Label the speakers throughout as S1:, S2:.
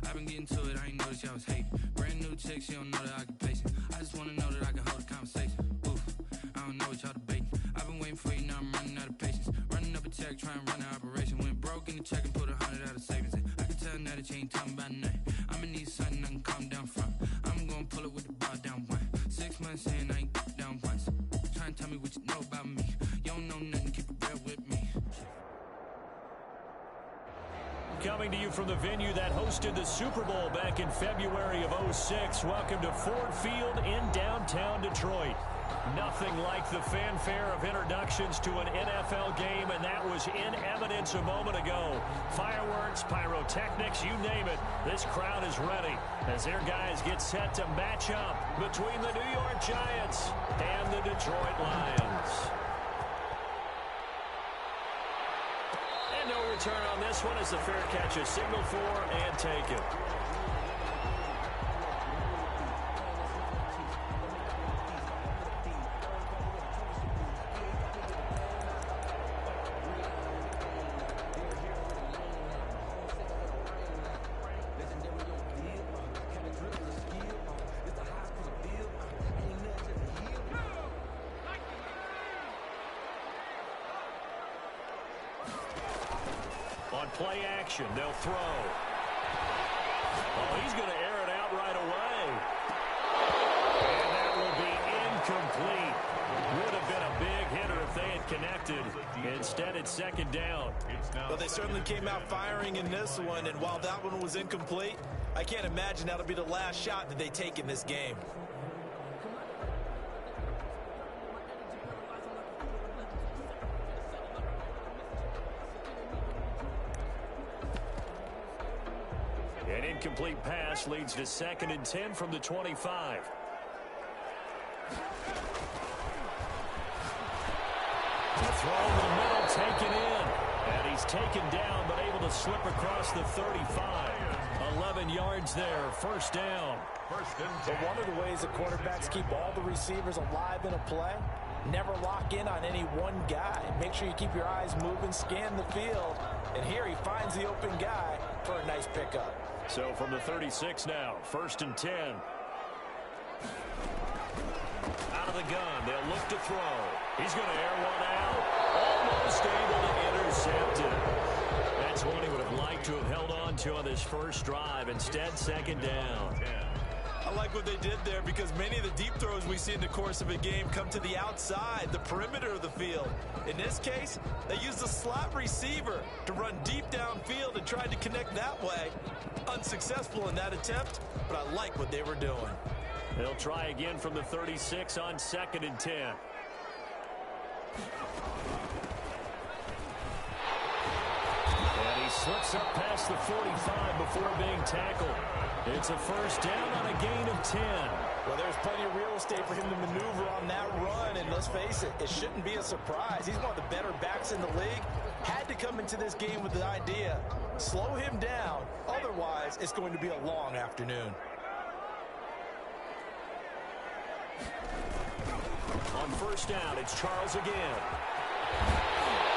S1: I've been getting to it, I ain't noticed y'all was hating. Brand new chick, she don't know the occupation. I just wanna know that I can hold a conversation. Oof, I don't know what y'all debating. I've been waiting for you, now I'm running out of patience. Running up a check, trying to run an operation. Went broke in the check and put 100 out of savings in. I can tell now that you ain't talking about nothing. I'ma need something I can calm down from. I'm gonna pull it with the bar down one. 6 months in, I ain't down once. Try and tell me what you know about me. You don't know nothing, keep it real with me.
S2: Coming to you from the venue that hosted the Super Bowl back in February of '06. Welcome to Ford Field in downtown Detroit. Nothing like the fanfare of introductions to an NFL game, and that was in evidence a moment ago. Fireworks, pyrotechnics, you name it. This crowd is ready as their guys get set to match up between the New York Giants and the Detroit Lions. And no return on this one as the fair catch is signaled for and taken. On play action, they'll throw. Oh, he's going to air it out right away. And that will be incomplete. Would have been a big hitter if they had connected. Instead, it's second down.
S3: Well, they certainly came out firing in this one, and while that one was incomplete, I can't imagine that'll be the last shot that they take in this game.
S2: An incomplete pass leads to 2nd and 10 from the 25. The throw in the middle taken in. And he's taken down but able to slip across the 35. 11 yards there, first down.
S4: But one of the ways that quarterbacks keep all the receivers alive in a play, never lock in on any one guy. Make sure you keep your eyes moving, scan the field. And here he finds the open guy for a nice pickup.
S2: So from the 36 now, 1st and 10. Out of the gun, they'll look to throw. He's going to air one out. Almost able to intercept it. That's one he would have liked to have held on to on this first drive. Instead, 2nd down.
S3: I like what they did there because many of the deep throws we see in the course of a game come to the outside, the perimeter of the field. In this case, they used a slot receiver to run deep downfield and tried to connect that way. Unsuccessful in that attempt, but I like what they were doing.
S2: They'll try again from the 36 on 2nd and 10. And he slips up past the 45 before being tackled. It's a first down on a gain of 10.
S4: Well, there's plenty of real estate for him to maneuver on that run, and let's face it, it shouldn't be a surprise. He's one of the better backs in the league. Had to come into this game with the idea, slow him down, otherwise it's going to be a long afternoon.
S2: On first down, it's Charles again.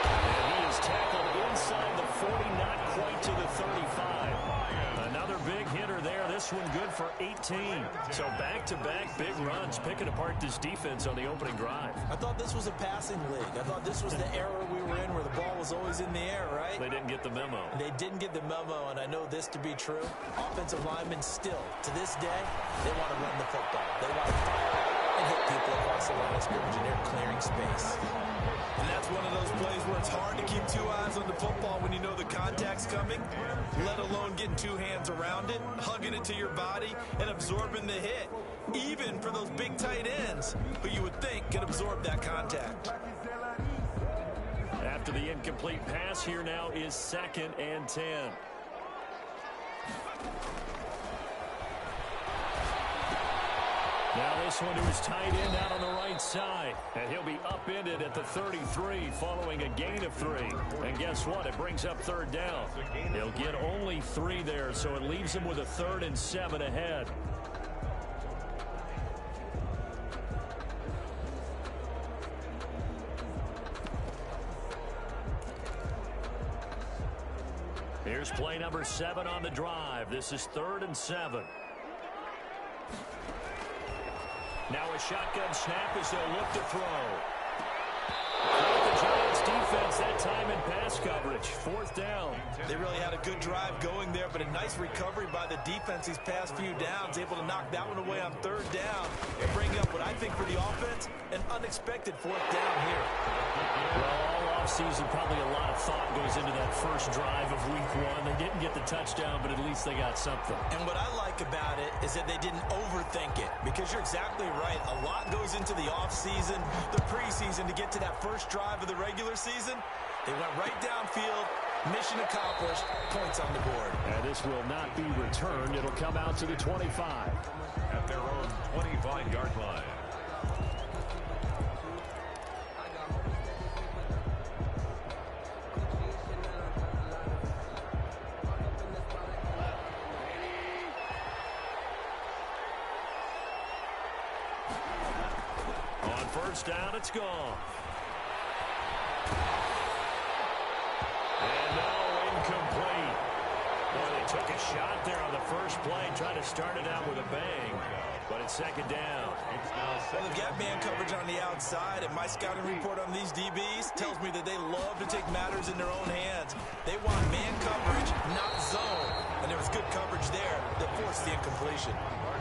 S2: And he is tackled inside the 40, not quite to the 35. Another big hitter there. This one good for 18. So back-to-back big runs, picking apart this defense on the opening drive.
S4: I thought this was a passing league. I thought this was the era we were in where the ball was always in the air, right?
S2: They didn't get the memo.
S4: They didn't get the memo, and I know this to be true. Offensive linemen still, to this day, they want to run the football. They want to fire and hit people across the line of scrimmage, and they're clearing space.
S3: And that's one of those plays where it's hard to keep two eyes on the football when you know the contact's coming, let alone getting two hands around it, hugging it to your body, and absorbing the hit. Even for those big tight ends who you would think could absorb that contact.
S2: After the incomplete pass, here now is 2nd and 10. Now this one who is tight end out on the right side. And he'll be upended at the 33 following a gain of 3. And guess what? It brings up 3rd down. He'll get only 3 there, so it leaves him with a 3rd and 7 ahead. Here's play number 7 on the drive. This is 3rd and 7. Now a shotgun snap as they'll look to throw. The Giants defense that time in pass coverage. 4th down.
S4: They really had a good drive going there, but a nice recovery by the defense these past few downs, able to knock that one away on 3rd down and bring up what I think for the offense, an unexpected 4th down here.
S2: Well, all offseason, probably a lot of thought goes into that first drive of week 1. They didn't get the touchdown, but at least they got something.
S4: And what I like about it is that they didn't overthink it, because you're exactly right. A lot goes into the offseason, the preseason to get to that first drive of the regular season. They went right downfield, mission accomplished, points on the board.
S2: And this will not be returned. It'll come out to the 25.
S5: At their own 25-yard line.
S2: On first down, it's gone. And no, incomplete. Boy, they took a shot there on the first play, trying to start it out with a bang. But it's 2nd down.
S4: Well, they've got man coverage on the outside, and my scouting report on these DBs tells me that they love to take matters in their own hands. They want man coverage, not zone. And there was good coverage there that forced the incompletion.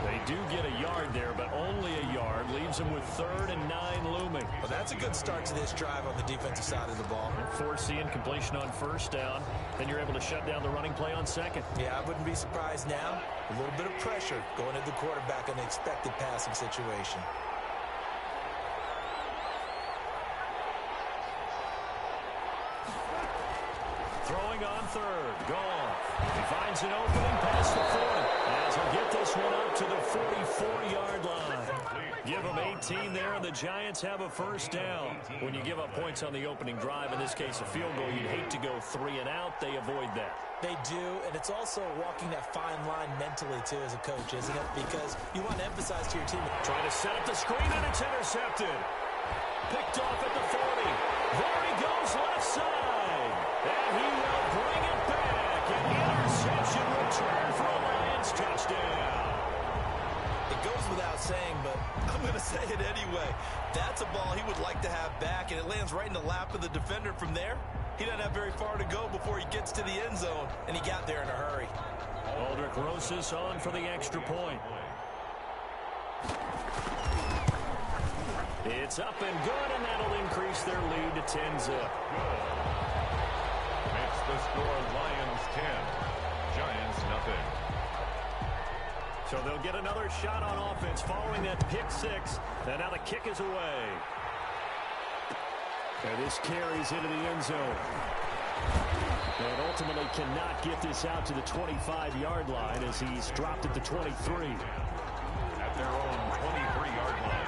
S2: They do get a yard there, but only a yard. Leaves them with 3rd and 9 looming.
S4: Well, that's a good start to this drive on the defensive side of the ball.
S2: Force the incompletion on first down. Then you're able to shut down the running play on 2nd.
S4: Yeah, I wouldn't be surprised now. A little bit of pressure going to the quarterback in an expected passing situation.
S2: Throwing on 3rd. Gone. He finds an opening past the 40. As he'll get this one up to the 44-yard line. Give them 18 there, and the Giants have a first down. When you give up points on the opening drive, in this case a field goal, you'd hate to go 3 and out. They avoid that.
S4: They do, and it's also walking that fine line mentally, too, as a coach, isn't it? Because you want to emphasize to your team.
S2: Trying to set up the screen, and it's intercepted. Picked off at the 40. There he goes left side. And he will bring it back. An interception return for a Lions touchdown.
S4: It goes without saying, but I'm going to say it anyway. That's a ball he would like to have back, and it lands right in the lap of the defender from there. He doesn't have very far to go before he gets to the end zone, and he got there in a hurry.
S2: Aldrich Rosas on for the extra point. It's up and good, and that'll increase their lead to 10-zip.
S5: Makes the score Lions 10, Giants nothing.
S2: So they'll get another shot on offense following that pick 6. And now the kick is away. And this carries into the end zone. And ultimately cannot get this out to the 25-yard line as he's dropped at the 23.
S5: At their own 23-yard line.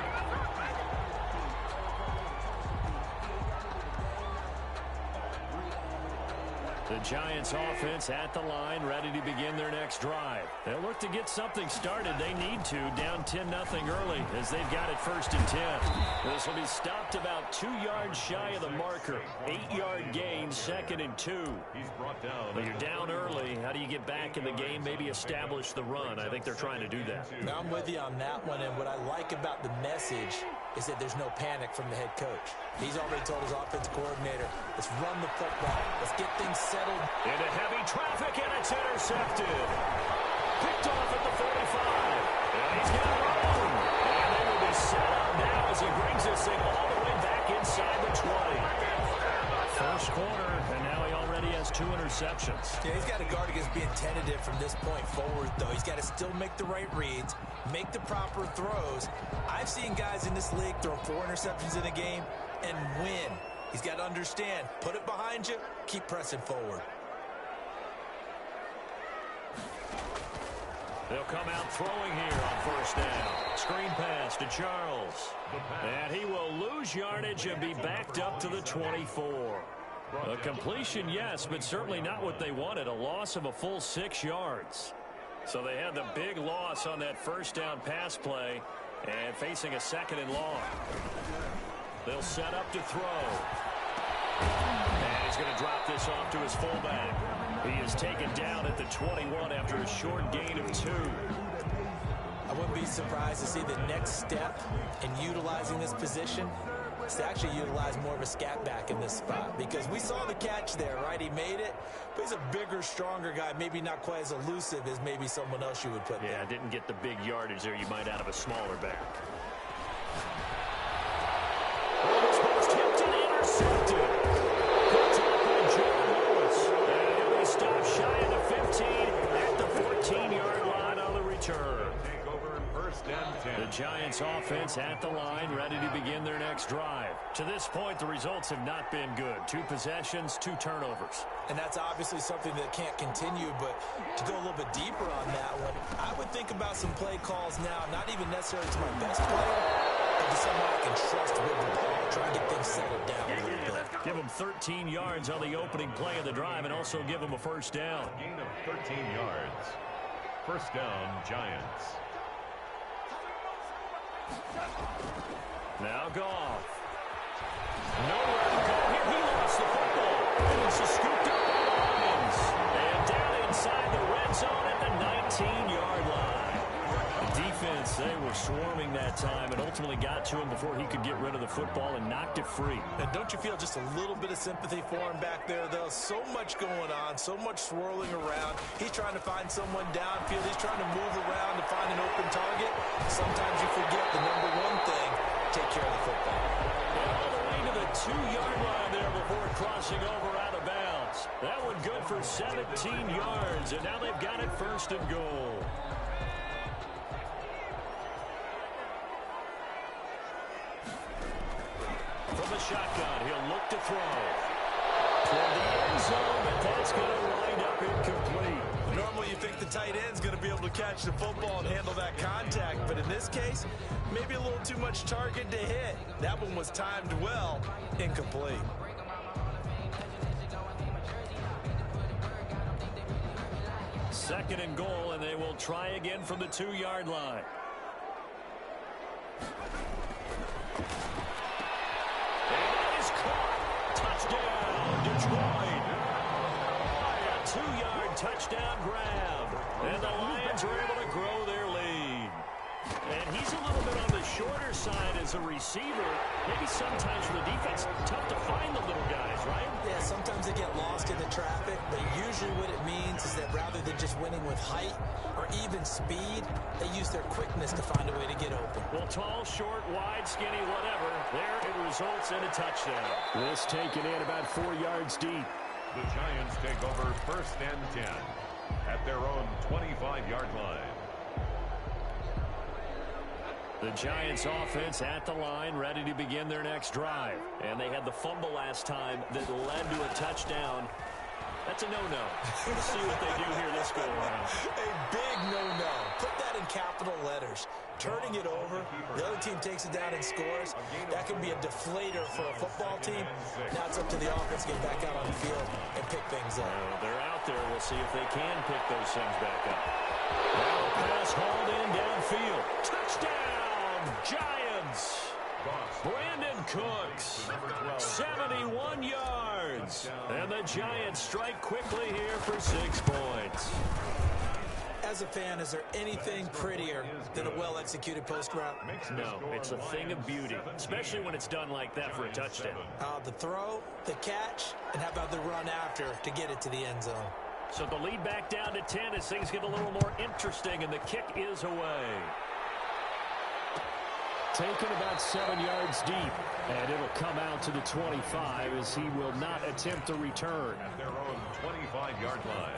S2: The Giants offense at the line, ready to begin their next drive. They'll look to get something started. They need to, down 10-0 early as they've got it 1st and 10. This will be stopped about 2 yards shy of the marker. 8-yard gain, 2nd and 2.
S5: He's brought down.
S2: But you're down early. How do you get back in the game, maybe establish the run? I think they're trying to do that.
S4: Now, I'm with you on that one, and what I like about the message is that there's no panic from the head coach. He's already told his offensive coordinator, let's run the football. Let's get things settled.
S2: Into heavy traffic, and it's intercepted. Picked off at the 45. And he's got room. And they will be set up now as he brings this thing all the way back inside the 20. First quarter, and now he already has 2 interceptions.
S4: Yeah, he's got to guard against being tentative from this point forward, though. He's got to still make the right reads, make the proper throws. I've seen guys in this league throw 4 interceptions in a game and win. He's got to understand, put it behind you, keep pressing forward.
S2: They'll come out throwing here on first down. Screen pass to Charles. And he will lose yardage and be backed up to the 24. A completion, yes, but certainly not what they wanted. A loss of a full 6 yards. So they had the big loss on that first down pass play and facing a 2nd and long. They'll set up to throw. And he's going to drop this off to his fullback. He is taken down at the 21 after a short gain of 2.
S4: I wouldn't be surprised to see the next step in utilizing this position is to actually utilize more of a scat back in this spot, because we saw the catch there, right? He made it, but he's a bigger, stronger guy, maybe not quite as elusive as maybe someone else you would put there.
S2: Yeah, didn't get the big yardage there you might out of a smaller back. Tipped and intercepted. Good job by Jordan Lewis. And he'll be stopped shy of the 15 at the 14-yard line on the return. The Giants offense at the line, ready to begin their next drive. To this point, the results have not been good. 2 possessions, 2 turnovers.
S4: And that's obviously something that can't continue, but to go a little bit deeper on that one, I would think about some play calls now, not even necessarily to my best player, but to someone I can trust with the ball, try and get things settled down a little bit.
S2: Give them 13 yards on the opening play of the drive and also give them a first down.
S5: Gain of 13 yards. First down, Giants.
S2: Now Goff. Nowhere to go here. He lost the football. And it's just scooped up by the Lions. And down inside the red zone at the 19-yard line. The defense, they were swarming that time and ultimately got to him before he could get rid of the football and knocked it free.
S4: And don't you feel just a little bit of sympathy for him back there, though? So much going on, so much swirling around. He's trying to find someone downfield. He's trying to move around to find an open target. Sometimes you forget the number one thing, take care of the football.
S2: And all the way to the 2-yard line there before crossing over out of bounds. That one good for 17 yards, and now they've got it first and goal. From the shotgun, he'll look to throw. Toward the end zone, but that's going to wind up incomplete.
S3: Normally you think the tight end's going to be able to catch the football and handle that contact, but in this case, maybe a little too much target to hit. That one was timed well, incomplete.
S2: Second and goal, and they will try again from the 2-yard line. Touchdown, Detroit. A 2-yard touchdown grab. And the Lions are able to grow their lead. And he's a little bit on the shorter side as a receiver. Maybe sometimes for the defense, tough to find the little guys, right?
S4: Yeah, sometimes they get lost in the traffic, but usually what it means is that rather than just winning with height or even speed, they use their quickness to find a way to get open.
S2: Well, tall, short, wide, skinny, whatever, there it results in a touchdown. This taken in about 4 yards deep.
S5: The Giants take over first and 10 at their own 25-yard line.
S2: The Giants offense at the line, ready to begin their next drive. And they had the fumble last time that led to a touchdown. That's a no-no. Let's see what they do here this go around.
S4: A big no-no. Put that in capital letters. Turning it over, the other team takes it down and scores. That can be a deflator for a football team. Now it's up to the offense to get back out on the field and pick things up.
S2: They're out there. We'll see if they can pick those things back up. Now pass hauled in downfield. Touchdown, Giants. Brandon Cooks, 71 yards. And the Giants strike quickly here for 6 points.
S4: As a fan, is there anything prettier than a well-executed post route?
S2: No, it's a thing of beauty, especially when it's done like that for a touchdown.
S4: The throw, the catch, and how about the run after to get it to the end zone?
S2: So the lead back down to 10 as things get a little more interesting, and the kick is away. Taken about 7 yards deep, and it'll come out to the 25 as he will not attempt a return.
S5: At their own 25-yard line.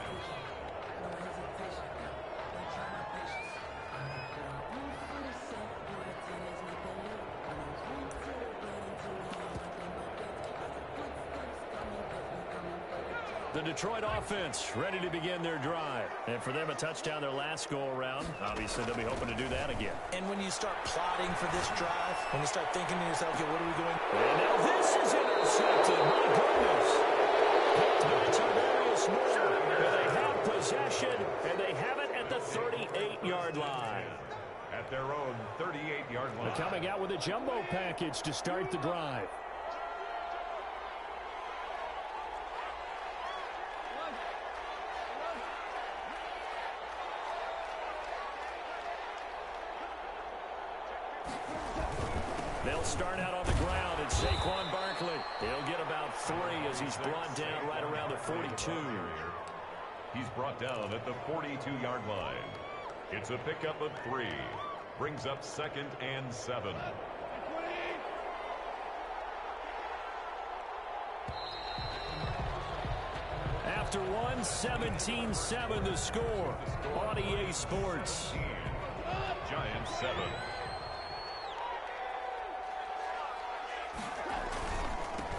S2: The Detroit offense ready to begin their drive. And for them, a touchdown their last go-around. Obviously, they'll be hoping to do that again.
S4: And when you start plotting for this drive, when you start thinking to yourself, okay, what are we going?
S2: And now this is intercepted. My goodness. Picked by Tavarius Moore. And they have possession, and they have it at the 38-yard line.
S5: At their own 38-yard line.
S2: They're coming out with a jumbo package to start the drive. They'll start out on the ground, and Saquon Barkley, he'll get about 3 as he's brought down right around the 42.
S5: He's brought down at the 42-yard line. It's a pickup of 3. Brings up 2nd and 7.
S2: After 1, 17-7 the score on EA Sports.
S5: Giants 7.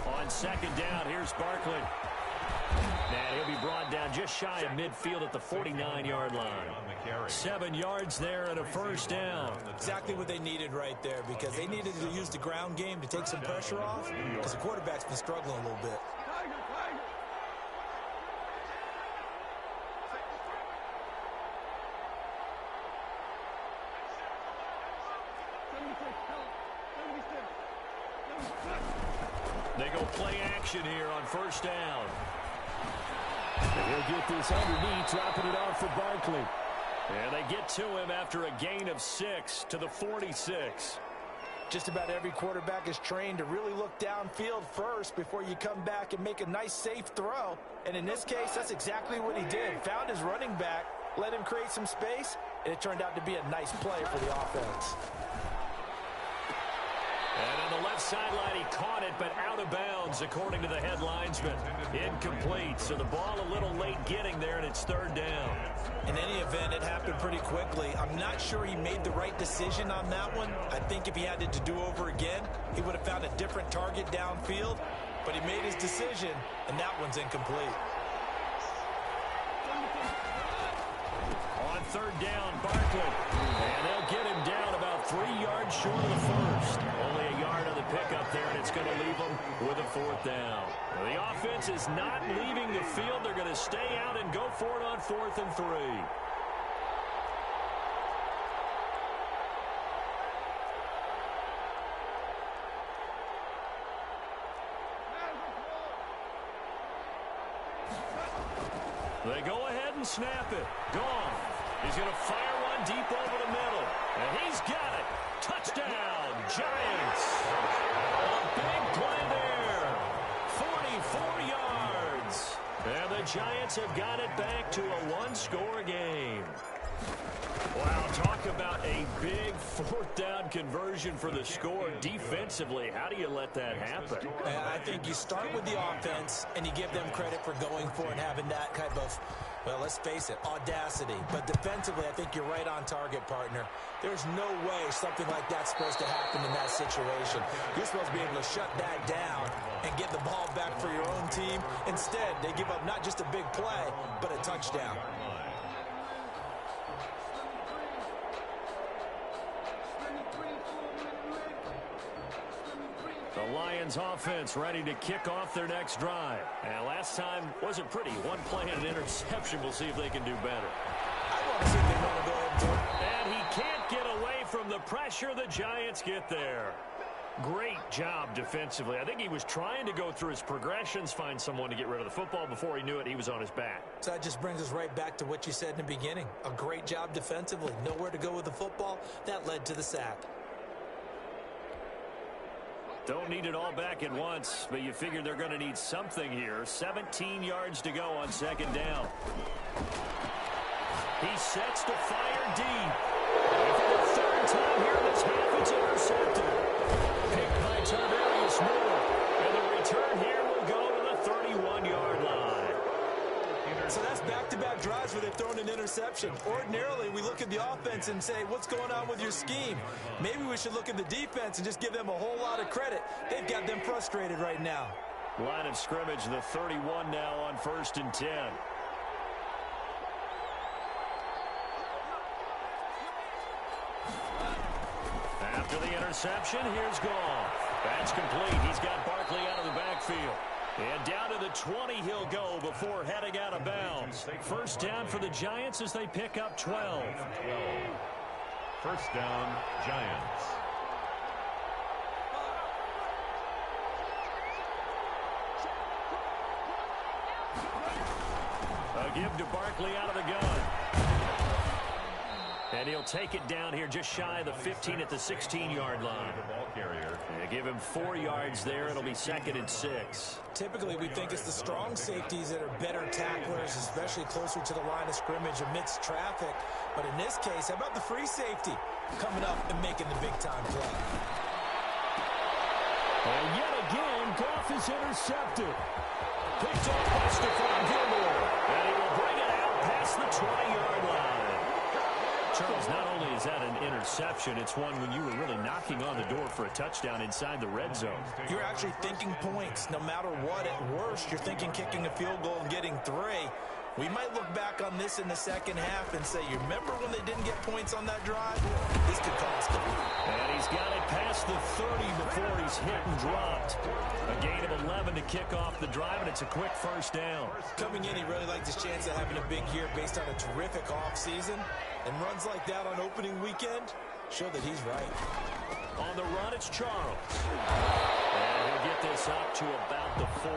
S2: On 2nd down, here's Barkley. And he'll be brought down just shy of midfield at the 49-yard line. 7 yards there and a first down.
S4: Exactly what they needed right there, because they needed to use the ground game to take some pressure off, because the quarterback's been struggling a little bit.
S2: They go play action here on first down. And he'll get this underneath, dropping it off for Barkley. And they get to him after a gain of 6 to the 46.
S4: Just about every quarterback is trained to really look downfield first before you come back and make a nice, safe throw. And in this case, that's exactly what he did. Found his running back, let him create some space, and it turned out to be a nice play for the offense.
S2: And on the left sideline, he caught it, but out of bounds, according to the head linesman. Incomplete, so the ball a little late getting there, and it's 3rd down.
S4: In any event, it happened pretty quickly. I'm not sure he made the right decision on that one. I think if he had it to do over again, he would have found a different target downfield, but he made his decision, and that one's incomplete.
S2: On 3rd down, Barkley. And they'll get him down about 3 yards short of the first. Only a yard on the pickup there, and it's going to leave them with a 4th down. Well, the offense is not leaving the field. They're going to stay out and go for it on 4th and 3. They go ahead and snap it. Gone. He's going to fire one deep over the middle. And he's got it. Touchdown, Giants. A big play there. 44 yards. And the Giants have got it back to a 1-score game. Wow, talk about a big 4th down conversion for the score. Defensively, how do you let that happen?
S4: I think you start with the offense, and you give them credit for going for it and having that type of, well, let's face it, audacity. But defensively, I think you're right on target, partner. There's no way something like that's supposed to happen in that situation. You're supposed to be able to shut that down and get the ball back for your own team. Instead, they give up not just a big play, but a touchdown.
S2: The Lions offense ready to kick off their next drive. And last time wasn't pretty. 1 play and an interception. We'll see if they can do better.
S4: I want to see if they want to go ahead and do it.
S2: And he can't get away from the pressure. The Giants get there. Great job defensively. I think he was trying to go through his progressions, find someone to get rid of the football. Before he knew it, he was on his back.
S4: So that just brings us right back to what you said in the beginning. A great job defensively. Nowhere to go with the football. That led to the sack.
S2: Don't need it all back at once, but you figure they're going to need something here. 17 yards to go on 2nd down. He sets to fire deep. And for the 3rd time here in this half, it's intercepted. Picked by Tarvarius Moore. And the return here will go to the 31-yard line.
S4: So that's back-to-back drives where they've thrown an interception. Ordinarily, we look at the offense and say, what's going on with your scheme? Maybe we should look at the defense and just give them a whole lot of credit. They've got them frustrated right now.
S2: Line of scrimmage, the 31 now on 1st and 10. After the interception, here's Goff. That's complete. He's got Barkley out of the backfield. And down to the 20 he'll go before heading out of bounds. First down for the Giants as they pick up 12.
S5: First down, Giants.
S2: A give to Barkley out of the gun. And he'll take it down here just shy of the 15 at the 16-yard line. They give him 4 yards there. It'll be 2nd and 6.
S4: Typically, we think it's the strong safeties that are better tacklers, especially closer to the line of scrimmage amidst traffic. But in this case, how about the free safety coming up and making the big-time play?
S2: And yet again, Goff is intercepted. Picked off by Stephon Gilmore. And he will bring it out past the 20-yard line. Charles, not only is that an interception, it's one when you were really knocking on the door for a touchdown inside the red zone.
S4: You're actually thinking points. No matter what, at worst, you're thinking kicking a field goal and getting 3. We might look back on this in the second half and say, you remember when they didn't get points on that drive? This could cost them.
S2: And he's got it past the 30 before he's hit and dropped. A gain of 11 to kick off the drive, and it's a quick first down.
S4: Coming in, he really liked his chance of having a big year based on a terrific offseason. And runs like that on opening weekend show that he's right.
S2: On the run, it's Charles. And he'll get this up to about the 40.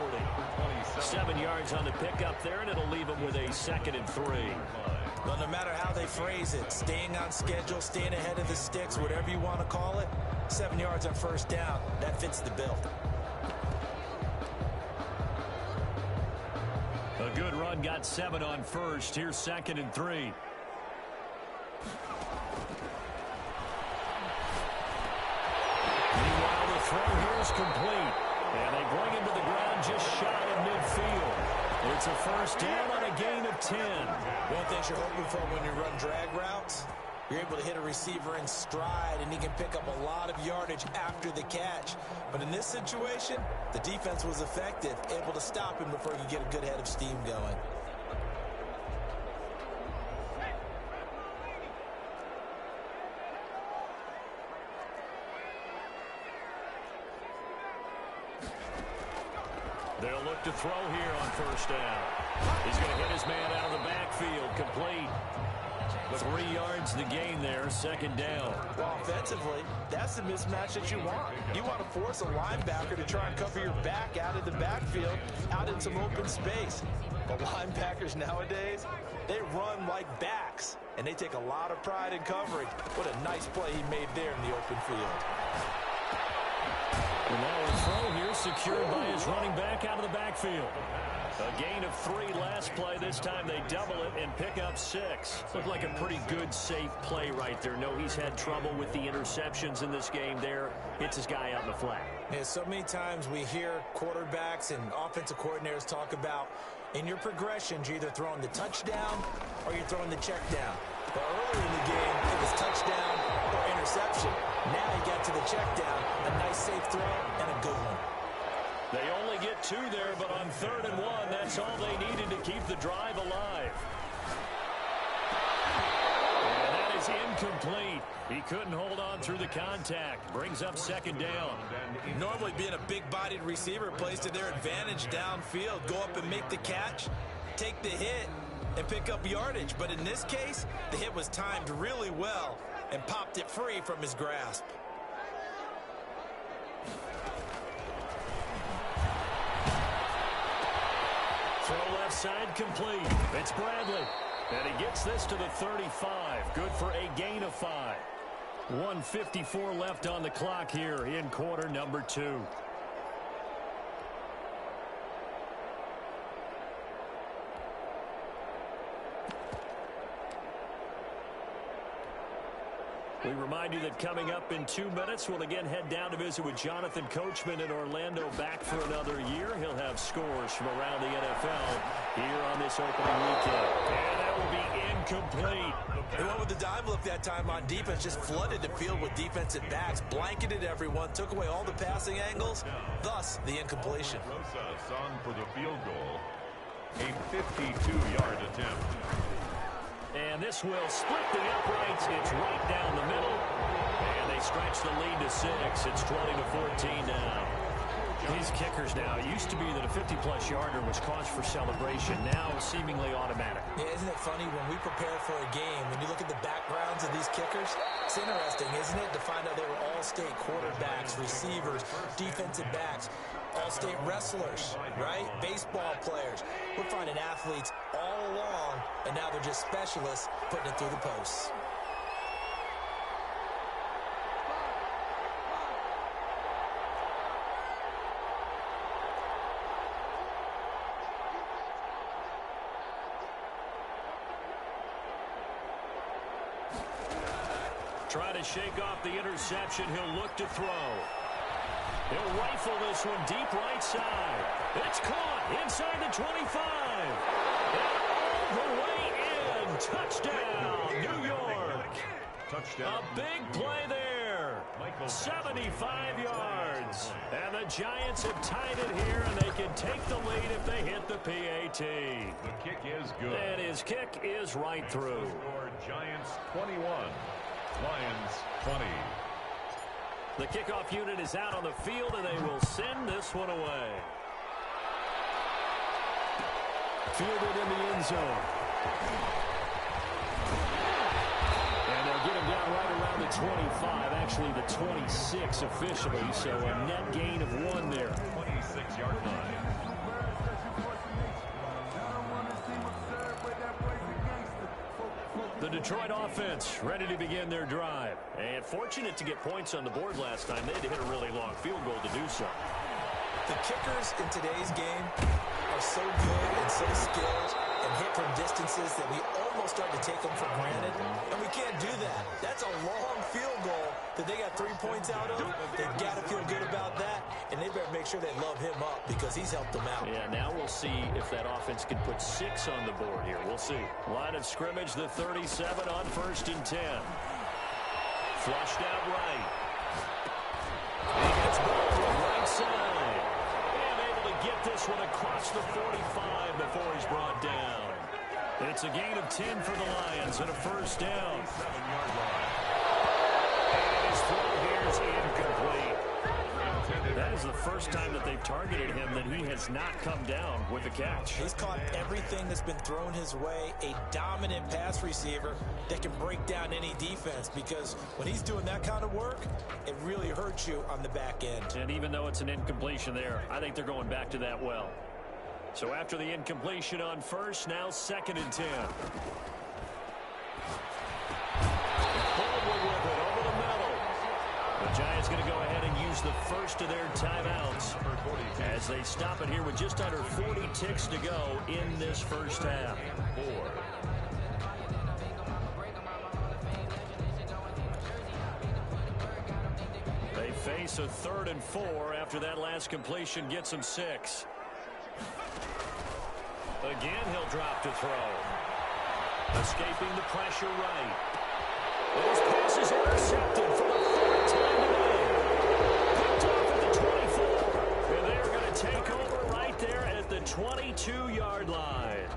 S2: 7 yards on the pickup there, and it'll leave him with a 2nd and 3.
S4: Well, no matter how they phrase it, staying on schedule, staying ahead of the sticks, whatever you want to call it, 7 yards on first down, that fits the bill.
S2: A good run, got 7 on first. Here's 2nd and 3. Meanwhile, the throw here is complete. And they bring him to the ground just shy of midfield. It's a first down on a gain of 10.
S4: One thing you're hoping for when you run drag routes, you're able to hit a receiver in stride, and he can pick up a lot of yardage after the catch. But in this situation, the defense was effective, able to stop him before he could get a good head of steam going.
S2: They'll look to throw here on first down. He's going to hit his man out of the backfield, complete. 3 yards the gain there, 2nd down.
S4: Well, offensively, that's the mismatch that you want. You want to force a linebacker to try and cover your back out of the backfield, out in some open space. But linebackers nowadays, they run like backs, and they take a lot of pride in coverage. What a nice play he made there in the open field.
S2: And now a throw here secured by his running back out of the backfield. A gain of 3 last play. This time they double it and pick up 6. Looked like a pretty good, safe play right there. No, he's had trouble with the interceptions in this game there. Hits his guy out in the flat.
S4: Yeah, so many times we hear quarterbacks and offensive coordinators talk about in your progressions, you're either throwing the touchdown or you're throwing the check down. But earlier in the game, it was touchdown or interception. Now he got to the check down, a nice safe throw, and a good one.
S2: They only get 2 there, but on 3rd and 1, that's all they needed to keep the drive alive. And that is incomplete. He couldn't hold on through the contact. Brings up 2nd down.
S4: Normally being a big-bodied receiver plays to their advantage downfield. Go up and make the catch, take the hit, and pick up yardage. But in this case, the hit was timed really well and popped it free from his grasp.
S2: Throw left side complete. It's Bradley. And he gets this to the 35. Good for a gain of 5. 1:54 left on the clock here in quarter number 2. We remind you that coming up in 2 minutes, we'll again head down to visit with Jonathan Coachman in Orlando, back for another year. He'll have scores from around the NFL here on this opening weekend. And that will be incomplete.
S4: They went with the dive look that time on defense, just flooded the field with defensive backs, blanketed everyone, took away all the passing angles, thus the incompletion.
S5: Rosas on for the field goal, a 52-yard attempt.
S2: And this will split the uprights. It's right down the middle. And they stretch the lead to 6. It's 20-14 now. These kickers now, it used to be that a 50-plus yarder was cause for celebration. Now seemingly automatic.
S4: Yeah, isn't it funny when we prepare for a game, when you look at the backgrounds of these kickers, it's interesting, isn't it, to find out they were all-state quarterbacks, receivers, defensive backs, all-state wrestlers, right? Baseball players. We're finding athletes all along, and now they're just specialists putting it through the posts.
S2: Try to shake off the interception. He'll look to throw. He'll rifle this one deep right side. It's caught inside the 25. And all the way in. Touchdown, New York.
S5: Touchdown.
S2: A big play there. 75 yards. And the Giants have tied it here, and they can take the lead if they hit the PAT.
S5: The kick is good.
S2: And his kick is right through.
S5: Score Giants 21, Lions 20.
S2: The kickoff unit is out on the field, and they will send this one away. Fielded in the end zone. And they'll get him down right around the 25, actually the 26 officially, so a net gain of 1 there.
S5: 26-yard line.
S2: The Detroit offense ready to begin their drive. And fortunate to get points on the board last time. They had to hit a really long field goal to do so.
S4: The kickers in today's game are so good and so skilled and hit from distances that we almost start to take them for granted. And we can't do that. That's a long field goal that they got 3 points out of. They've got to feel good about that, and they better make sure they love him up because he's helped them out.
S2: Yeah, now we'll see if that offense can put 6 on the board here. We'll see. Line of scrimmage, the 37 on 1st and 10. Flushed out right. He gets ball to the right side. And able to get this one across the 45 before he's brought down. It's a gain of 10 for the Lions and a first down.
S5: 7-yard line.
S2: And his throw here is incomplete. That is the first time that they've targeted him that he has not come down with a catch.
S4: He's caught everything that's been thrown his way, a dominant pass receiver that can break down any defense, because when he's doing that kind of work, it really hurts you on the back end.
S2: And even though it's an incompletion there, I think they're going back to that well. So after the incompletion on first, now 2nd and 10. Forward with it over the middle. The Giants going to go ahead and use the first of their timeouts as they stop it here with just under 40 ticks to go in this first half.
S5: 4.
S2: They face a 3rd and 4 after that last completion gets them 6. Again, he'll drop to throw. Escaping the pressure right. This pass is intercepted for the 3rd time today. Picked off at the 24. And they're going to take over right there at the 22-yard line.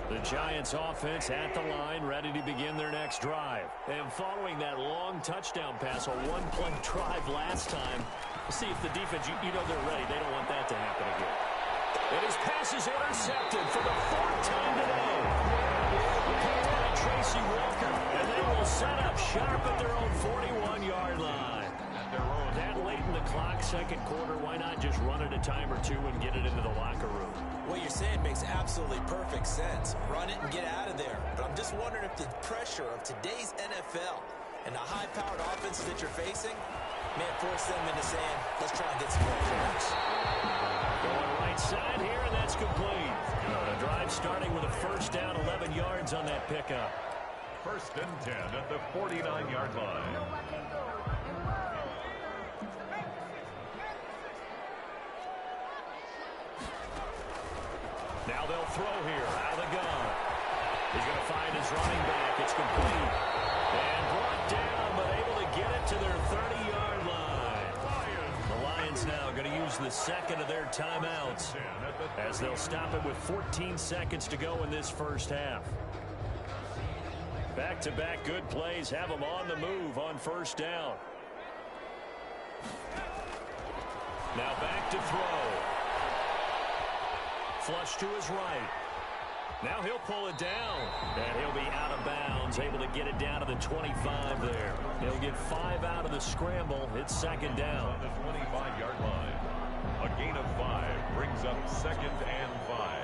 S2: The Giants offense at the line, ready to begin their next drive. And following that long touchdown pass, a one-play drive last time, we'll see if the defense, you know they're ready. They don't want that to happen again. And his pass is intercepted for the 4th time today. Picked by Tracy Walker, and they will set up sharp at their own 41-yard line. That late in the clock, 2nd quarter, why not just run it a time or two and get it into the locker room?
S4: What you're saying makes absolutely perfect sense. Run it and get out of there. But I'm just wondering if the pressure of today's NFL and the high-powered offenses that you're facing may force them into saying, let's try and get some more points.
S2: Going right side here, and that's complete. The drive starting with a first down, 11 yards on that pickup.
S5: 1st and 10 at the 49-yard line.
S2: Now they'll throw here out of the gun. He's going to find his running back. It's complete. And brought down, but able to get it to their 30-yard line. The Lions now going to use the 2nd of their timeouts as they'll stop it with 14 seconds to go in this first half. Back-to-back good plays have them on the move on first down. Now back to throw. Flush to his right. Now he'll pull it down. And he'll be out of bounds, able to get it down to the 25 there. He'll get 5 out of the scramble. It's 2nd down.
S5: On the 25-yard line. A gain of 5 brings up 2nd and 5.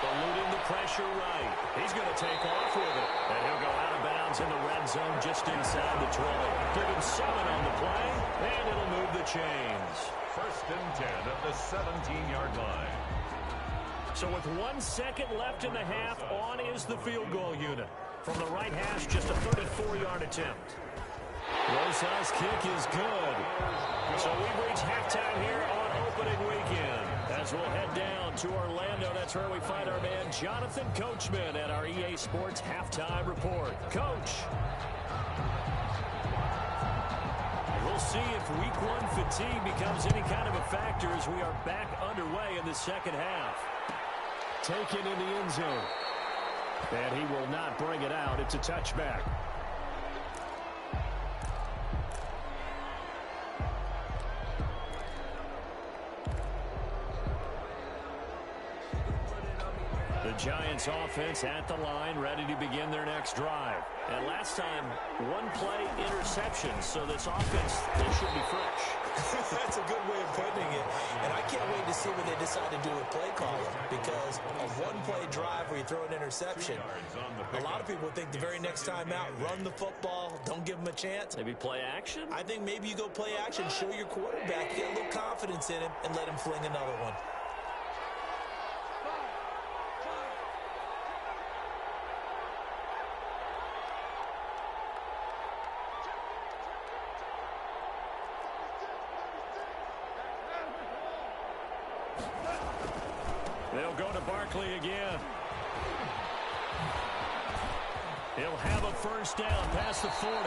S2: Eluding the pressure pressure right. He's going to take off with it. And he'll go out of bounds in the red zone just inside the 20. Give him 7 on the play, and it'll move the chains.
S5: 1st and 10 at the 17-yard line.
S2: So with 1 second left in the half, on is the field goal unit. From the right hash, just a 34-yard attempt. Rosas' kick is good. So we've reached halftime here on opening weekend. As we'll head down to Orlando, that's where we find our man Jonathan Coachman at our EA Sports Halftime Report. Coach. We'll see if Week 1 fatigue becomes any kind of a factor as we are back underway in the second half. Taken in the end zone. And he will not bring it out. It's a touchback. The Giants offense at the line, ready to begin their next drive. And last time, 1 play interception, so this offense, they should be fresh.
S4: That's a good way of putting it. And I can't wait to see what they decide to do with play calling, because a 1-play drive where you throw an interception, a lot of people think the very next time out, run the football, don't give them a chance.
S2: Maybe play action?
S4: I think maybe you go play action, show your quarterback, get a little confidence in him, and let him fling another one.
S2: They'll go to Barkley again. He'll have a first down past the 40 and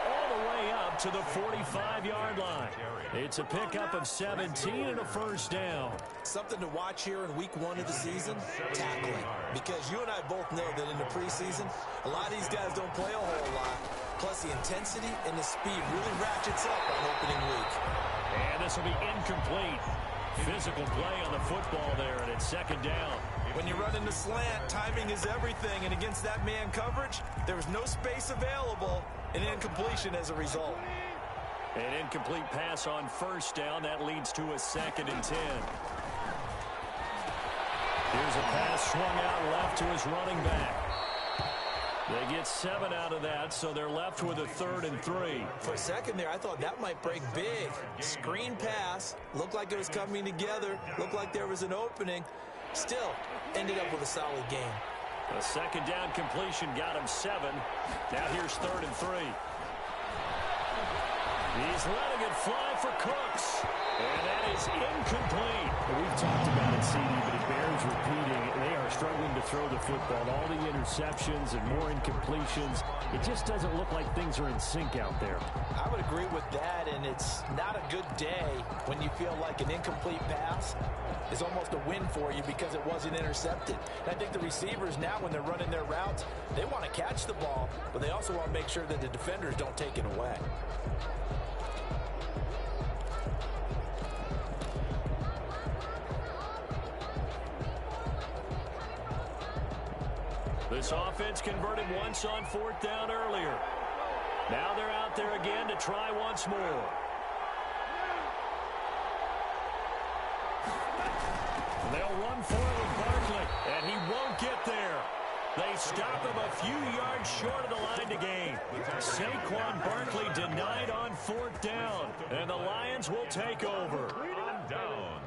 S2: all the way up to the 45-yard line. It's a pickup of 17 and a first down.
S4: Something to watch here in Week 1 of the season, tackling. Because you and I both know that in the preseason, a lot of these guys don't play a whole lot. Plus, the intensity and the speed really ratchets up on opening week.
S2: And this will be incomplete. Physical play on the football there, and it's second down.
S4: When you run in the slant, timing is everything, and against that man coverage, there was no space available, and incompletion as a result.
S2: An incomplete pass on first down. That leads to a 2nd and 10. Here's a pass swung out left to his running back. They get 7 out of that, so they're left with a 3rd and 3.
S4: For a second there, I thought that might break big. Screen pass, looked like it was coming together, looked like there was an opening. Still, ended up with a solid game.
S2: A 2nd down completion got him 7. Now here's 3rd and 3. He's letting it fly for Cooks. And that is incomplete.
S6: We've talked about it, CD, but it bears repeating. They are struggling to throw the football. All the interceptions and more incompletions. It just doesn't look like things are in sync out there.
S4: I would agree with that, and it's not a good day when you feel like an incomplete pass is almost a win for you because it wasn't intercepted. And I think the receivers now, when they're running their routes, they want to catch the ball, but they also want to make sure that the defenders don't take it away.
S2: This offense converted once on 4th down earlier. Now they're out there again to try once more. They'll run for it with Barkley, and he won't get there. They stop him a few yards short of the line to gain. Saquon Barkley denied on 4th down, and the Lions will take over.
S5: On downs.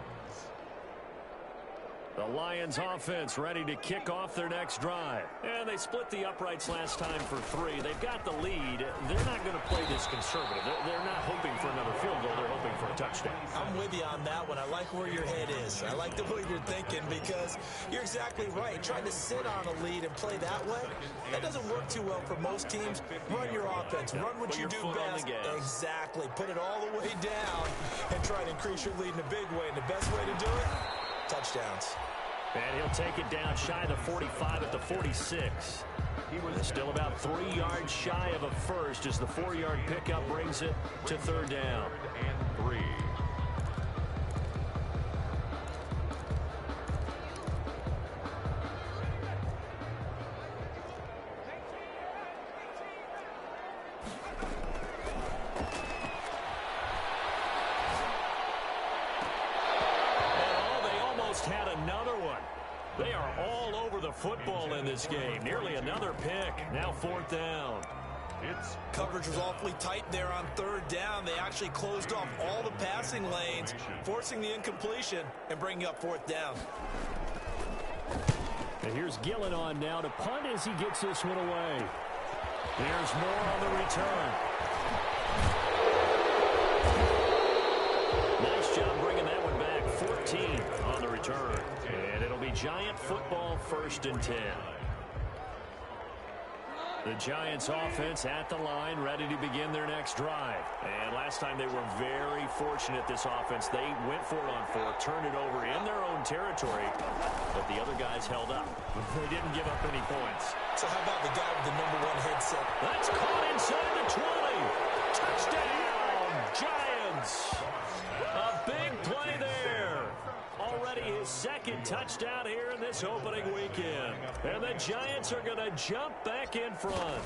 S2: The Lions offense ready to kick off their next drive. And they split the uprights last time for 3. They've got the lead. They're not going to play this conservative. They're not hoping for another field goal. They're hoping for a touchdown.
S4: I'm with you on that one. I like where your head is. I like the way you're thinking because you're exactly right. Trying to sit on a lead and play that way, that doesn't work too well for most teams. Run your offense. Run what you do best. Exactly. Put it all the way down and try to increase your lead in a big way. And the best way to do it, touchdowns.
S2: And he'll take it down shy of the 45 at the 46. He was still about 3 yards shy of a first as the 4-yard pickup brings it to 3rd down.
S5: And 3.
S2: Had another one. They are all over the football in this game. Nearly another pick. Now 4th down.
S4: Coverage was awfully tight there on 3rd down. They actually closed off all the passing lanes, forcing the incompletion and bringing up 4th down.
S6: And here's Gillen on now to punt as he gets this one away. There's more on the return. Nice job bringing that one back. 14 on the return. And it'll be Giant football, 1st and 10. The Giants offense at the line, ready to begin their next drive. And last time they were very fortunate, this offense. They went for it on 4, turned it over in their own territory, but the other guys held up. They didn't give up any points.
S4: So how about the guy with the #1 headset?
S2: That's caught inside the 20. Touchdown, Giants. A big play there. Already his 2nd touchdown here in this opening weekend. And the Giants are going to jump back in front.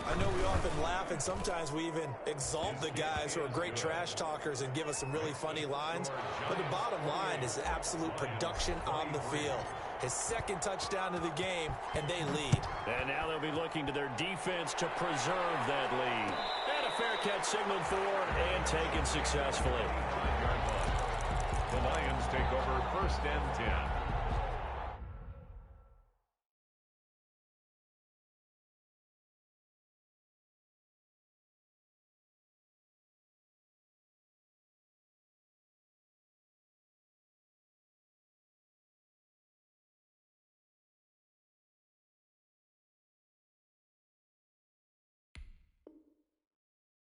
S4: I know we often laugh, and sometimes we even exalt the guys who are great trash talkers and give us some really funny lines. But the bottom line is absolute production on the field. His 2nd touchdown of the game, and they lead.
S2: And now they'll be looking to their defense to preserve that lead. And a fair catch signaled for and taken successfully.
S5: The Lions take over 1st and 10.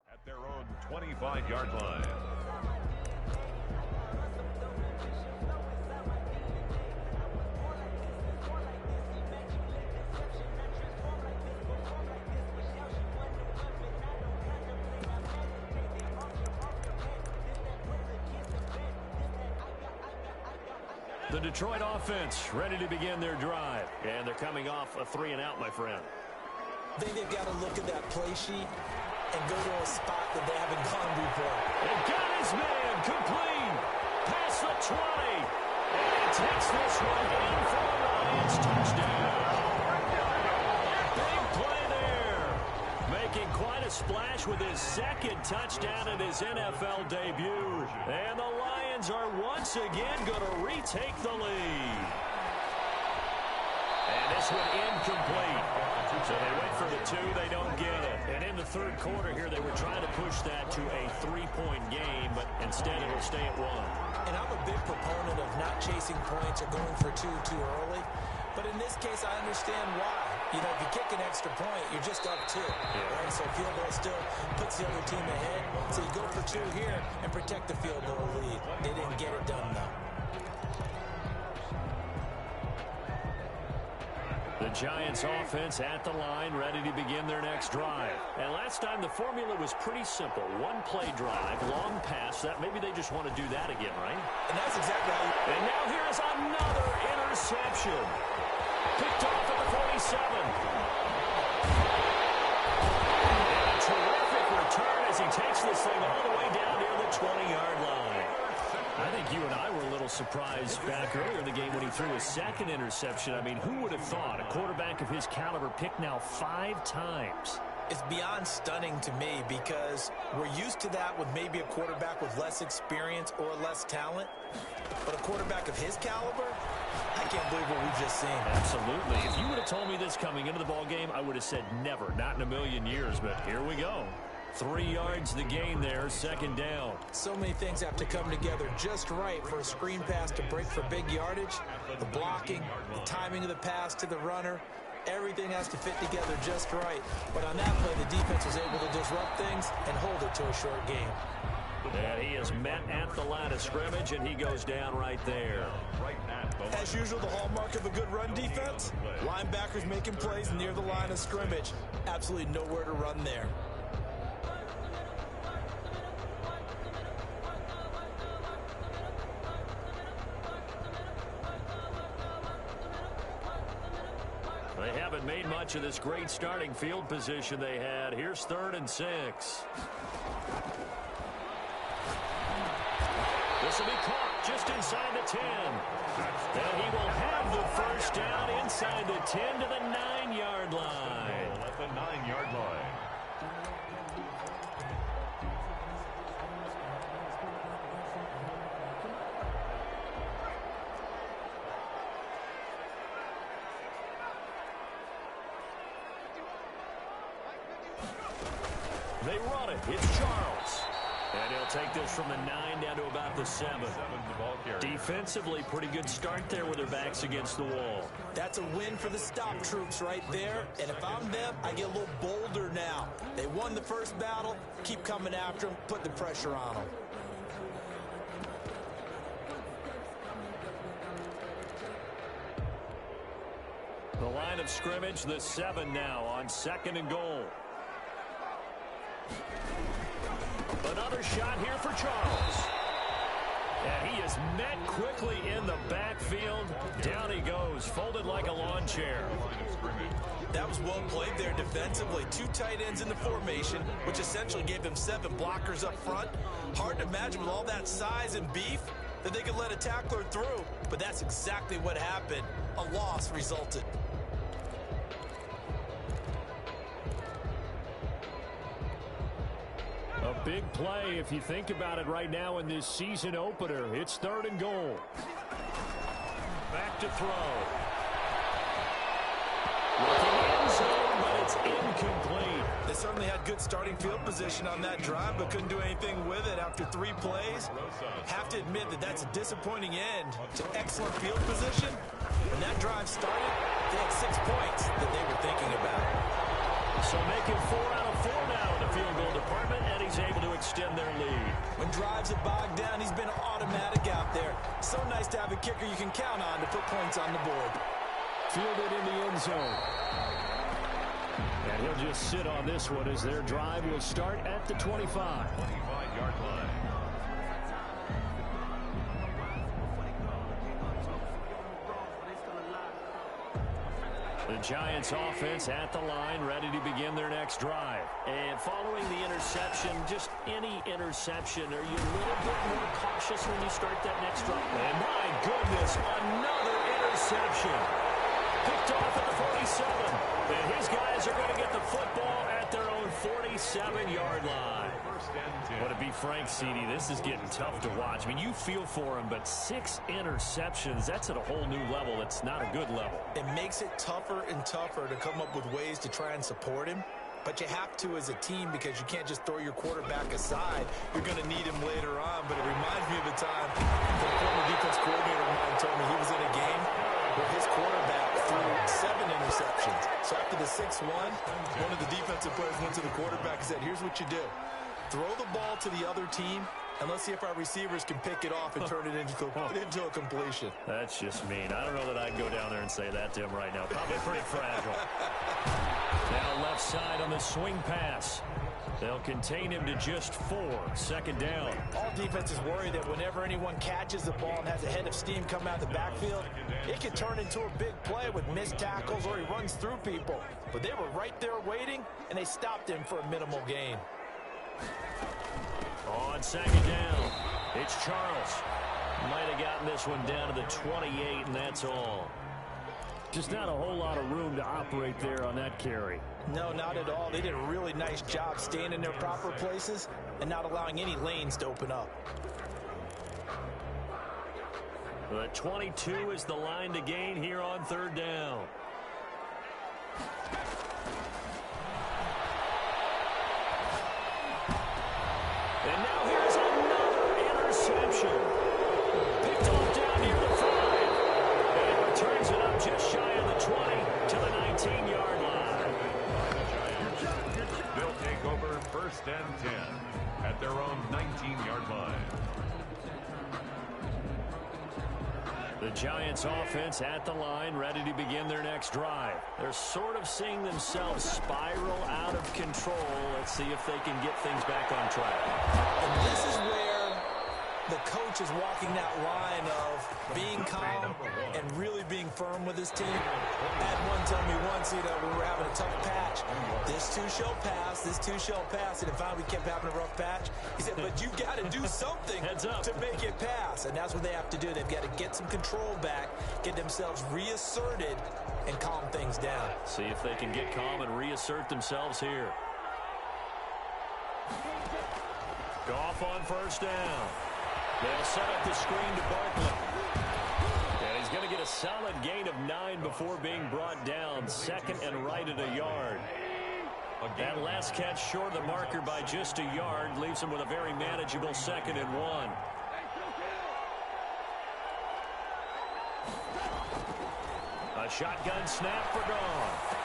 S5: At their own 25-yard line.
S2: The Detroit offense ready to begin their drive. And they're coming off a 3-and-out, my friend.
S4: I think they've got to look at that play sheet and go to a spot that they haven't gone before.
S2: And got his man complete. Past the 20. And he takes this one in for a Lions touchdown. Big play there. Making quite a splash with his 2nd touchdown in his NFL debut. And the Lions are once again going to retake the lead. And this one incomplete. So they went for the 2, they don't get it. And in the 3rd quarter here, they were trying to push that to a 3-point game, but instead it'll stay at 1.
S4: And I'm a big proponent of not chasing points or going for 2 too early. But in this case, I understand why. You know, if you kick an extra point, you're just up 2. Right? So field goal still puts the other team ahead. So you go for 2 here and protect the field goal lead. They didn't get it done, though.
S2: The Giants offense at the line, ready to begin their next drive. And last time the formula was pretty simple. 1-play drive, long pass. That maybe they just want to do that again, right?
S4: And that's exactly how you...
S2: And now here's another interception. Picked off at the 47. And a terrific return as he takes this thing all the way down near the 20-yard line. I think you and I were a little surprised back earlier in the game when he threw his 2nd interception. I mean, who would have thought a quarterback of his caliber picked now 5 times?
S4: It's beyond stunning to me because we're used to that with maybe a quarterback with less experience or less talent. But a quarterback of his caliber, I can't believe what we've just seen.
S2: Absolutely. If you would have told me this coming into the ball game, I would have said never, not in a million years. But here we go. 3 yards the gain there, 2nd down.
S4: So many things have to come together just right for a screen pass to break for big yardage. The blocking, the timing of the pass to the runner, everything has to fit together just right. But on that play, the defense was able to disrupt things and hold it to a short game.
S2: And he is met at the line of scrimmage, and he goes down right there.
S4: As usual, the hallmark of a good run defense, linebackers making plays near the line of scrimmage. Absolutely nowhere to run there.
S2: They haven't made much of this great starting field position they had. Here's 3rd and 6. This will be caught just inside the 10. And he will have the first down inside the 10 to the 9-yard line.
S5: At the 9-yard line.
S2: They run it. It's Charles. And he'll take this from the 9 down to about the 7. Defensively, pretty good start there with their backs against the wall.
S4: That's a win for the stop troops right there. And if I'm them, I get a little bolder now. They won the first battle. Keep coming after them. Put the pressure on them.
S2: The line of scrimmage, the 7 now on 2nd and goal. Another shot here for Charles. And he is met quickly in the backfield. Down he goes, folded like a lawn chair.
S4: That was well played there defensively. 2 tight ends in the formation, which essentially gave them 7 blockers up front. Hard to imagine with all that size and beef that they could let a tackler through. But that's exactly what happened. A loss resulted.
S2: A big play if you think about it right now in this season opener. It's 3rd and goal. Back to throw. Looking end zone, but it's incomplete.
S4: They certainly had good starting field position on that drive, but couldn't do anything with it after 3 plays. Have to admit that that's a disappointing end to excellent field position. When that drive started, they had 6 points that they were thinking about.
S2: So making 4 out of 4 now in the field goal department, and he's able to extend their lead.
S4: When drives are bogged down, he's been automatic out there. So nice to have a kicker you can count on to put points on the board.
S2: Fielded in the end zone. And he'll just sit on this one as their drive will start at the 25.
S5: 25-yard line.
S2: The Giants offense at the line, ready to begin their next drive. And following the interception, just any interception, are you a little bit more cautious when you start that next drive? And my goodness, another interception. Picked off at the 47. And his guys are going to get the football at their own 47-yard line. But to be frank, CD, this is getting tough to watch. I mean, you feel for him, but 6 interceptions, that's at a whole new level. It's not a good level.
S4: It makes it tougher and tougher to come up with ways to try and support him. But you have to as a team because you can't just throw your quarterback aside. You're going to need him later on. But it reminds me of a time the former defense coordinator of mine told me he was in a game where his quarterback threw 7 interceptions. So after the 6th one of the defensive players went to the quarterback and said, here's what you do. Throw the ball to the other team, and let's see if our receivers can pick it off and turn it into a completion.
S2: That's just mean. I don't know that I'd go down there and say that to him right now. Probably pretty fragile. Now left side on the swing pass. They'll contain him to just 4. 2nd down.
S4: All defenses worry that whenever anyone catches the ball and has a head of steam come out of the backfield, it can turn into a big play with missed tackles or he runs through people. But they were right there waiting, and they stopped him for a minimal gain.
S2: On 2nd down, it's Charles. Might have gotten this one down to the 28, and that's all. Just not a whole lot of room to operate there on that carry.
S4: No, not at all. They did a really nice job staying in their proper places and not allowing any lanes to open up.
S2: The 22 is the line to gain here on 3rd down. And now here's another interception. Picked off down near the 5. And it returns it up just shy of the 20 to the 19-yard line.
S5: They'll take over 1st and 10 at their own 19-yard line.
S2: The Giants offense at the line, ready to begin their next drive. They're sort of seeing themselves spiral out of control. Let's see if they can get things back on track.
S4: And this is where the coach is walking that line of being calm and really being firm with his team. I had one tell me once, when we were having a tough patch, this too shall pass, this too shall pass, and then finally we kept having a rough patch. He said, but you've got to do something to make it pass, and that's what they have to do. They've got to get some control back, get themselves reasserted, and calm things down.
S6: See if they can get calm and reassert themselves here. Goff on first down. They'll set up the screen to Barkley. And he's going to get a solid gain of 9 before being brought down. Second and right at a yard. That last catch short of the marker by just a yard leaves him with a very manageable 2nd and 1. A shotgun snap for Goff.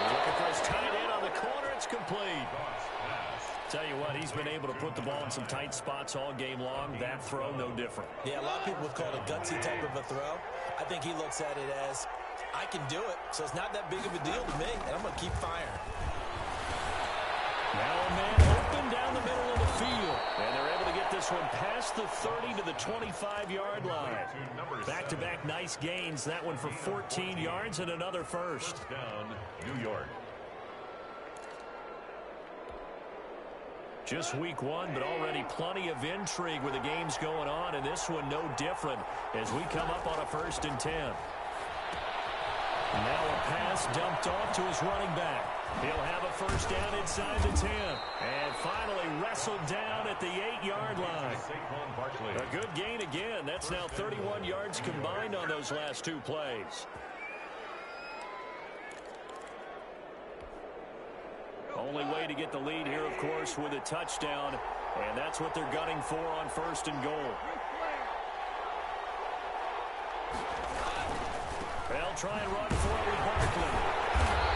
S6: Looking for his tight end on the corner. It's complete. Tell you what, he's been able to put the ball in some tight spots all game long. That throw, no different.
S4: Yeah, a lot of people would call it a gutsy type of a throw. I think he looks at it as, I can do it, so it's not that big of a deal to me, and I'm going to keep firing.
S6: Now a man open down the middle of the field. And they're able to get this one past the 30 to the 25-yard line. Back-to-back nice gains. That one for 14 yards and another first.
S5: Down, New York.
S6: Just week 1, but already plenty of intrigue with the games going on, and this one no different as we come up on a 1st and 10. Now a pass dumped off to his running back. He'll have a first down inside the 10. And finally wrestled down at the 8-yard line. A good gain again. That's now 31 yards combined on those last 2 plays. Only way to get the lead here, of course, with a touchdown. And that's what they're gunning for on 1st and goal. They'll try and run for it with Barkley.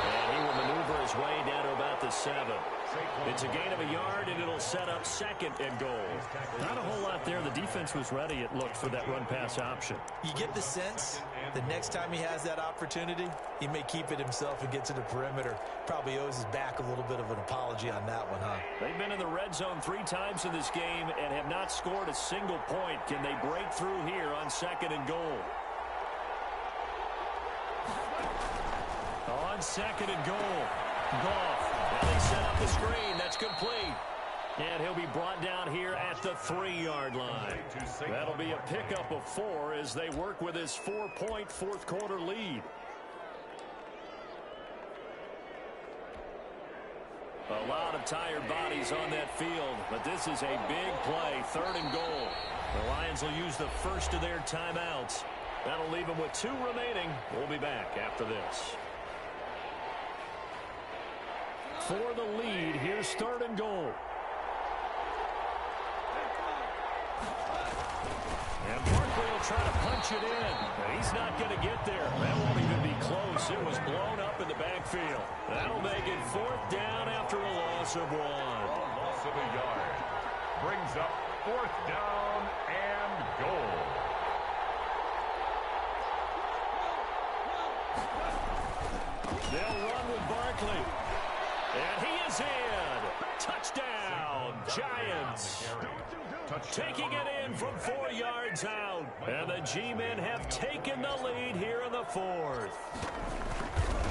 S6: And he will maneuver his way down to about the 7. It's a gain of a yard, and it'll set up 2nd and goal. Not a whole lot there. The defense was ready, it looked, for that run-pass option.
S4: You get the sense the next time he has that opportunity, he may keep it himself and get to the perimeter. Probably owes his back a little bit of an apology on that one, huh?
S6: They've been in the red zone 3 times in this game and have not scored a single point. Can they break through here on 2nd and goal? On 2nd and goal, Goff. Now they set up the screen. That's complete. And he'll be brought down here at the 3-yard line. That'll be a pickup of 4 as they work with his 4-point 4th quarter lead. A lot of tired bodies on that field, but this is a big play, 3rd and goal. The Lions will use the first of their timeouts. That'll leave them with 2 remaining. We'll be back after this. For the lead, here's 3rd and goal. And Barkley will try to punch it in. He's not going to get there. That won't even be close. It was blown up in the backfield. That'll make it 4th down after a loss of 1.
S5: A loss of a yard. Brings up 4th down and goal.
S6: They'll run with Barkley. And he is in. Touchdown, Giants. Taking it in from 4 yards out. And the G-men have taken the lead here in the 4th.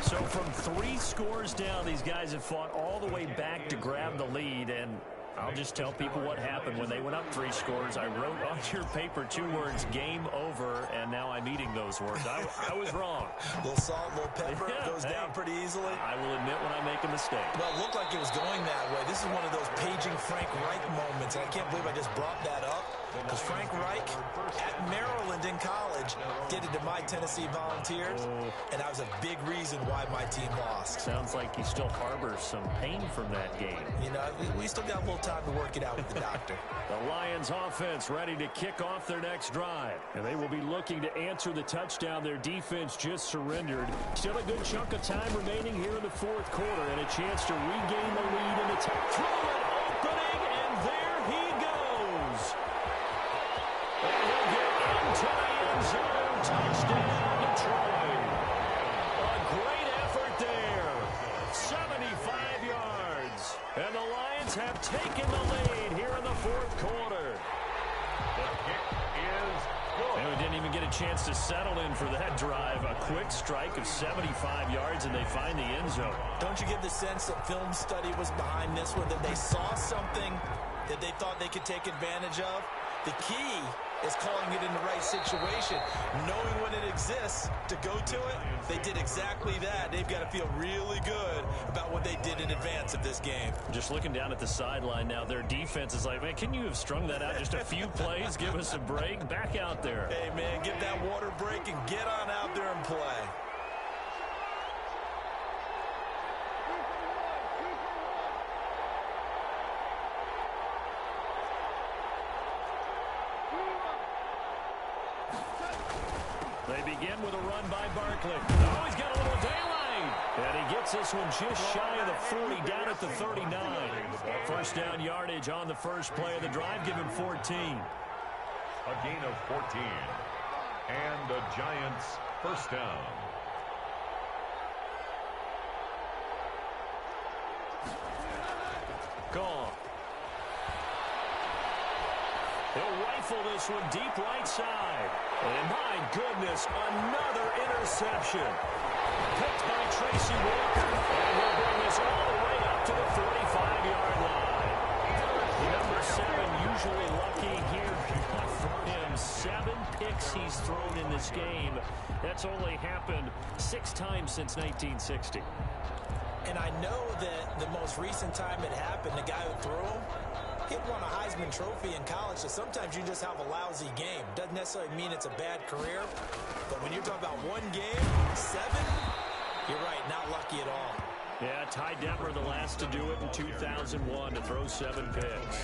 S6: So from 3 scores down, these guys have fought all the way back to grab the lead. And I'll just tell people what happened when they went up 3 scores. I wrote on your paper 2 words, game over, and now I'm eating those words. I was wrong.
S4: A little salt, a little pepper, goes down pretty easily.
S6: I will admit when I make a mistake.
S4: Well, it looked like it was going that way. This is one of those paging Frank Reich moments, and I can't believe I just brought that up, because Frank Reich at Maryland in college did it to my Tennessee Volunteers, and that was a big reason why my team lost.
S6: Sounds like you still harbor some pain from that game.
S4: You know, we still got a little time to work it out with the doctor.
S6: The Lions offense ready to kick off their next drive. And they will be looking to answer the touchdown their defense just surrendered. Still a good chunk of time remaining here in the 4th quarter and a chance to regain the lead in the throw it opening, and there he goes. And he'll get into the end zone. Touchdown, Detroit. A great effort there. 75 yards. And the Lions have taken the lead here in the 4th quarter.
S2: And we didn't even get a chance to settle in for that drive. A quick strike of 75 yards, and they find the end zone.
S4: Don't you get the sense that film study was behind this one, that they saw something that they thought they could take advantage of? The key is calling it in the right situation, knowing when it exists to go to it. They did exactly that. They've got to feel really good about what they did in advance of this game.
S2: Just looking down at the sideline now, their defense is like, man, can you have strung that out just a few plays? Give us a break. Back out there.
S4: Hey, man, get that water break and get on out there and play.
S2: They begin with a run by Barkley. Oh, he's got a little daylight. And he gets this one just shy of the 40, down at the 39. First down yardage on the first play of the drive. Give him 14.
S5: A gain of 14. And the Giants first down.
S2: Gone. He'll rifle this one deep right side. And my goodness, another interception. Picked by Tracy Walker. And will bring this all the way up to the 45-yard line. Number 7 usually lucky here for him. 7 picks he's thrown in this game. That's only happened 6 times since 1960.
S4: And I know that the most recent time it happened, the guy who threw him, he won a Heisman Trophy in college, so sometimes you just have a lousy game. Doesn't necessarily mean it's a bad career, but when you're talking about one game, 7, you're right, not lucky at all.
S2: Yeah, Ty Detmer, the last to do it in 2001, to throw 7 picks.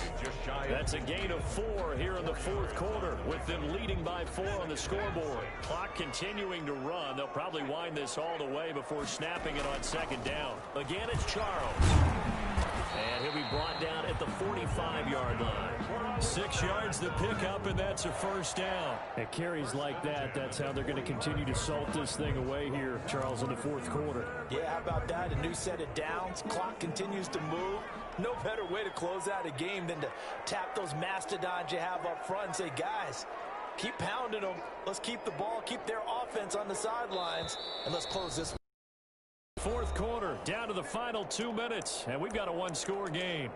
S2: That's a gain of 4 here in the fourth quarter, with them leading by 4 on the scoreboard. Clock continuing to run. They'll probably wind this all the way before snapping it on second down. Again, it's Charles. And he'll be brought down at the 45-yard line. 6 yards to pick up, and that's a first down. At carries like that, that's how they're going to continue to salt this thing away here, Charles, in the fourth quarter.
S4: Yeah, how about that? A new set of downs. Clock continues to move. No better way to close out a game than to tap those mastodons you have up front and say, guys, keep pounding them. Let's keep the ball, keep their offense on the sidelines, and let's close this one.
S2: Fourth quarter, down to the final 2 minutes, and we've got a one-score game.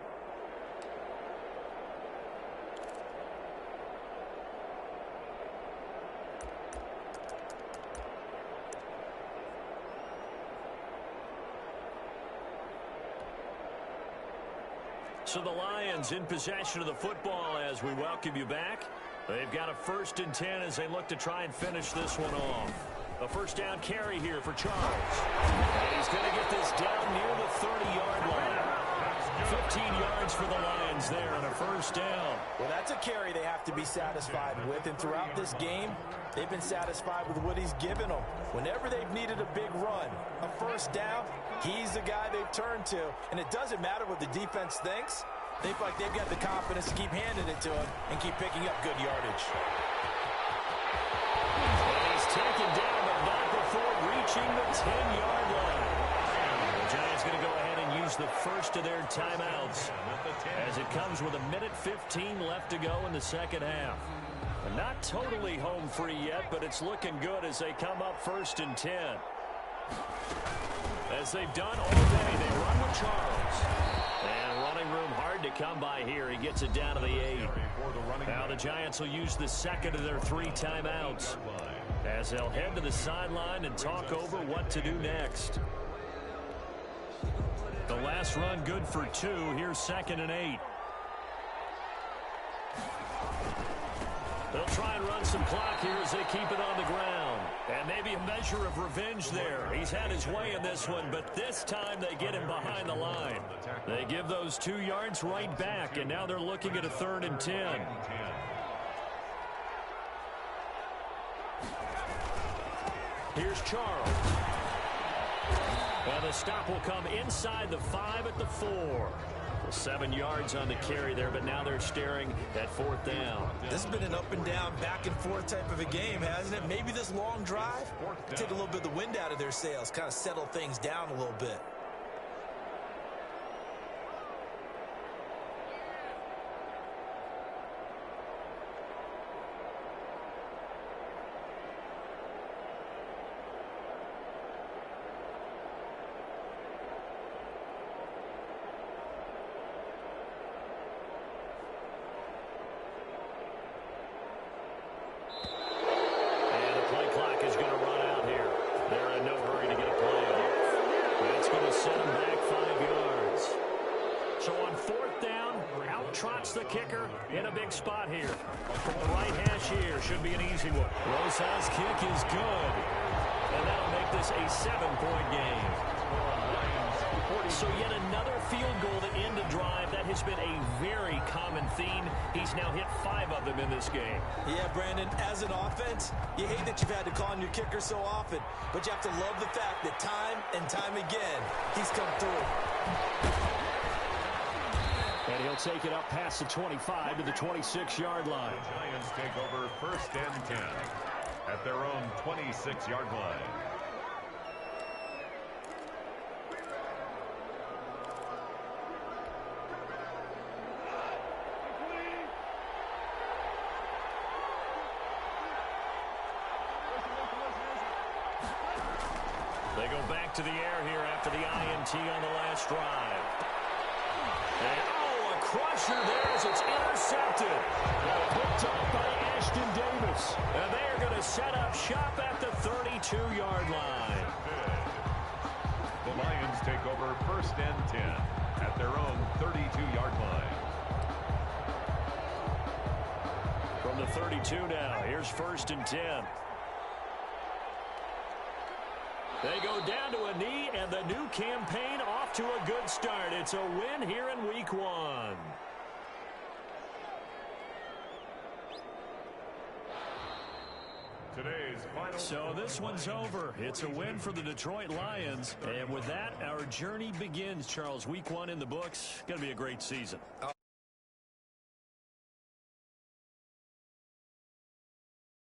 S2: So the Lions in possession of the football as we welcome you back. They've got a 1st and 10 as they look to try and finish this one off. A first down carry here for Charles. And he's going to get this down near the 30-yard line. 15 yards for the Lions there on a first down.
S4: Well, that's a carry they have to be satisfied with. And throughout this game, they've been satisfied with what he's given them. Whenever they've needed a big run, a first down, he's the guy they've turned to. And it doesn't matter what the defense thinks. They feel like they've got the confidence to keep handing it to him and keep picking up good yardage.
S2: Taken down, but not before reaching the 10-yard line. The Giants going to go ahead and use the first of their timeouts as it comes with 1:15 left to go in the second half. Not totally home free yet, but it's looking good as they come up 1st and 10. As they've done all day, they run with Charles. And running room hard to come by here. He gets it down to the 8. Now the Giants will use the second of their 3 timeouts as they'll head to the sideline and talk over what to do next. The last run good for 2. Here's 2nd and 8. They'll try and run some clock here as they keep it on the ground. And maybe a measure of revenge there. He's had his way in this one, but this time they get him behind the line. They give those 2 yards right back, and now they're looking at a 3rd and 10. Here's Charles. And the stop will come inside the 5 at the 4. 7 yards on the carry there, but now they're staring at 4th down.
S4: This has been an up and down, back and forth type of a game, hasn't it? Maybe this long drive, take a little bit of the wind out of their sails, kind of settle things down a little bit.
S2: trots the kicker in a big spot here. From the right hash here, should be an easy one. Rosa's kick is good. And that'll make this a 7-point game. So yet another field goal to end a drive. That has been a very common theme. He's now hit 5 of them in this game.
S4: Yeah, Brandon, as an offense, you hate that you've had to call on your kicker so often, but you have to love the fact that time and time again, he's come through.
S2: And he'll take it up past the 25 to the 26-yard line.
S5: The Giants take over 1st and 10 at their own 26-yard line.
S2: They go back to the air here after the INT on the last drive. And, a crusher there as it's intercepted. Picked up by Ashton Davis. And they are going to set up shop at the 32-yard line.
S5: The Lions take over 1st and 10 at their own 32-yard line.
S2: From the 32 now, here's 1st and 10. They go down to a knee, and the new campaign off to a good start. It's a win here in Week 1.
S5: Today's final.
S2: So this one's over. It's a win for the Detroit Lions. And with that, our journey begins, Charles. Week 1 in the books. Going to be a great season.
S3: Oh,